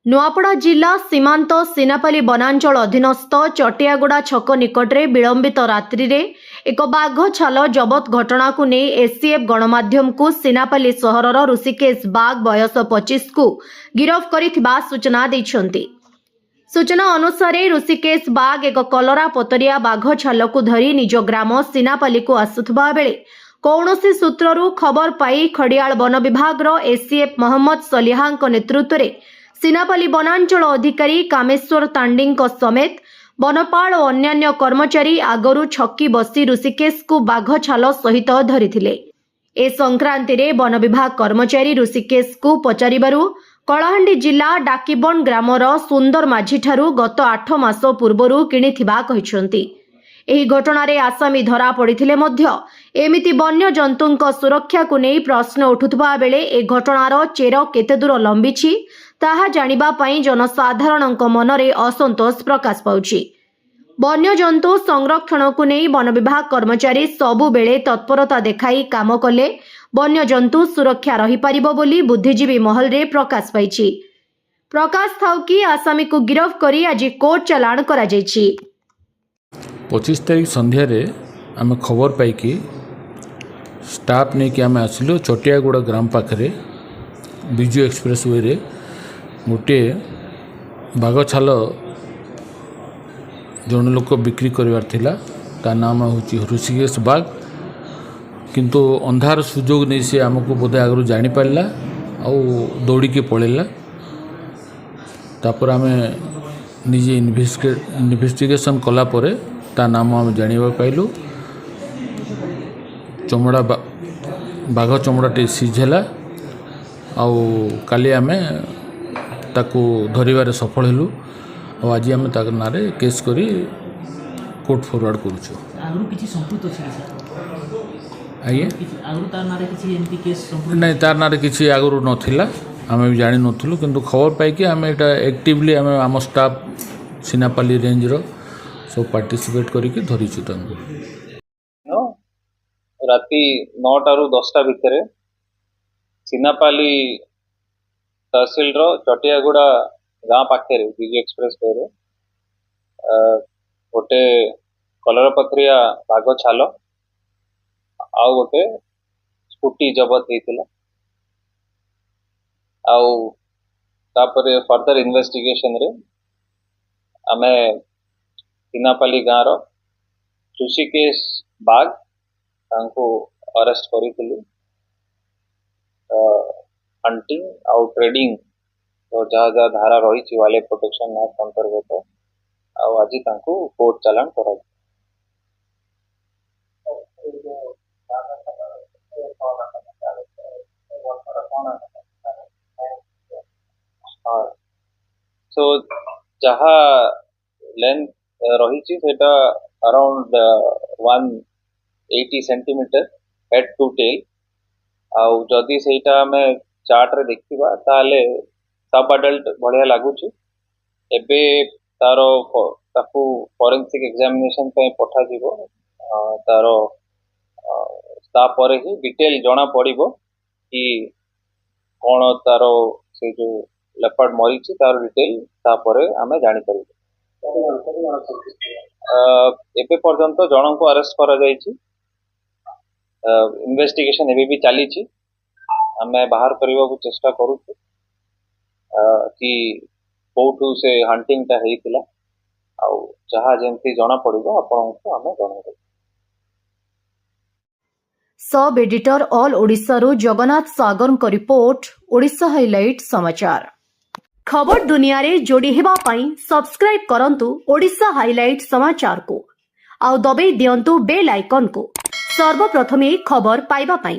नुआपड़ा जिला सीमांत सिनापाली वनांचल अधीनस्थ चटियागुड़ा छक निकटरे विलंबित रात्रि रे एक बाघ छाल जबत घटना को नहीं एससीएफ गणमाध्यम को सिनापाली सहरर ऋषिकेश बाघ बयस 25 को गिरफ करिथिबा सूचना दैछन्ति। सूचना अनुसार ऋषिकेश बाघ एक कलरा पतरिया बाघ छाल को धरी निज ग्राम सिनापाली को आसुथबा बेले कौनसी सूत्ररू खबर पाई खड़ियाल वन विभाग एससीएफ मोहम्मद सलिहांक नेतृत्व में सिनापाली वनांचल अधिकारी कामेश्वर तांडी समेत वनपाल और अन्यान्य कर्मचारी आगरू छक्की बसी ऋषिकेश को बाघ छाल सहित धरिथिले। ए संक्रांति रे वन विभाग कर्मचारी ऋषिकेश को पचारिबारु कलाहांडी जिला डाकीबन ग्रामर सुंदर माझी ठारू गत 8 मास पूर्वरु किणिथिबा कहिसंती। एही घटना रे आसामी धरा पड़िथिले मध्य एमिति वन्य जंतुंक सुरक्षा को नहीं प्रश्न उठुथबा बेले ए घटनार चेर केते दूर लंबिछि ताहा जानिबा पई जनसाधारणक मनरे असंतोष प्रकाश पाउछि। वन्य जंतु संरक्षण को नहीं वन विभाग कर्मचारी सबु बेले तत्परता देखाई काम कले वन्य जंतु सुरक्षा रही पारिबो बोली बुद्धिजीवी महल रे प्रकाश पाइछि। प्रकाश थाउ कि आसामी को गिरफ करी आज कोर्ट चालान करा जायछि। 25 तारीख संध्या रे आम खबर पाई स्टाफ नहीं कि आम आसलु चटियागुड़ा ग्राम पाखरे विजु एक्सप्रेस वे रे गोटे बाघ छाल जन लोक बिक्री करिवार थिला ता नाम होची ऋषिकेश बाघ किंतु अंधार सुजोग नहीं से आमको बोधे आगु जानी पारला आ दौड़ी के पड़ेला तापर आम निजे इन्वेस्टिगेशन कला परे ता नाम आम जानिबा पाइलु। चमड़ा बाघ चमड़ाटे सीझेला आउ काली आमे ताकू धरिबारे सफल हेलु और आज आम तार ना केस करी कोर्ट फॉरवर्ड करूछु। आगु किछि संपुत अछि आइए आगु तार नारे किछि एमपी केस संपुत नहीं तार ना किछि आगु नथिला आम भी जानि नथुलु किंतु खबर पाई कि आम एटा एक्टिवली आम आम स्टाफ सिनापाली रेंज रो सब पार्टिसिपेट करिके धरिछु तांको। राति 9टा रु 10टा भितर सिनापाली तहसील रो चटियागुड़ा गाँ पाखे विजु एक्सप्रेस वे रे गोटे कलरपत्रिया बाघ छाल आउ गोटे स्कूटी जबत होइतिला आउ तापरे फर्दर इन्वेस्टिगेशन रे आमे सिनापाली गाँ रो ऋषिकेश बाघ तांको अरेस्ट करिथिलु। हंटिंग आउ ट्रेडिंग तो जहाँ जहाँ धारा रही वाइल्ड प्रोटेक्शन एक्ट अंतर्गत आज तांको कोर्ट चालान करा। सो जहाँ लेंथ रही सेटा around 180 centimetre head to tail आउ जदि सेटा हमें चार्ट रे देखिबा ताले सब अडल्ट बढ़िया लागुची। एबे तारो ताकू फोरेंसिक एग्जामिनेशन पे पठा जीवो तारो तापर ही डिटेल जना पड़िबो कि कोन तारो से जो लेपर्ड मरीची तारो डिटेल तापर आमे जानि परिबो। एबे पर्यंत जन को अरेस्ट करा जायछि। इन्वेस्टिगेशन एबे भी चली छी आमे बाहर करबा को चेष्टा करू कि कोठू से हंटिंग ता हेतिला आउ जहाँ जेमती जना पड़िबो आपन को आमे जणाइबो। सब एडिटर ऑल ओडिशा रो जगन्नाथ सागर को रिपोर्ट ओडिशा हाइलाइट समाचार। खबर दुनिया रे जोड़ी हेबा पई सब्सक्राइब करंतु ओडिशा हाइलाइट समाचार को आउ दबे दियंतु बेल आइकन को सर्वप्रथमे खबर पाइबा पई।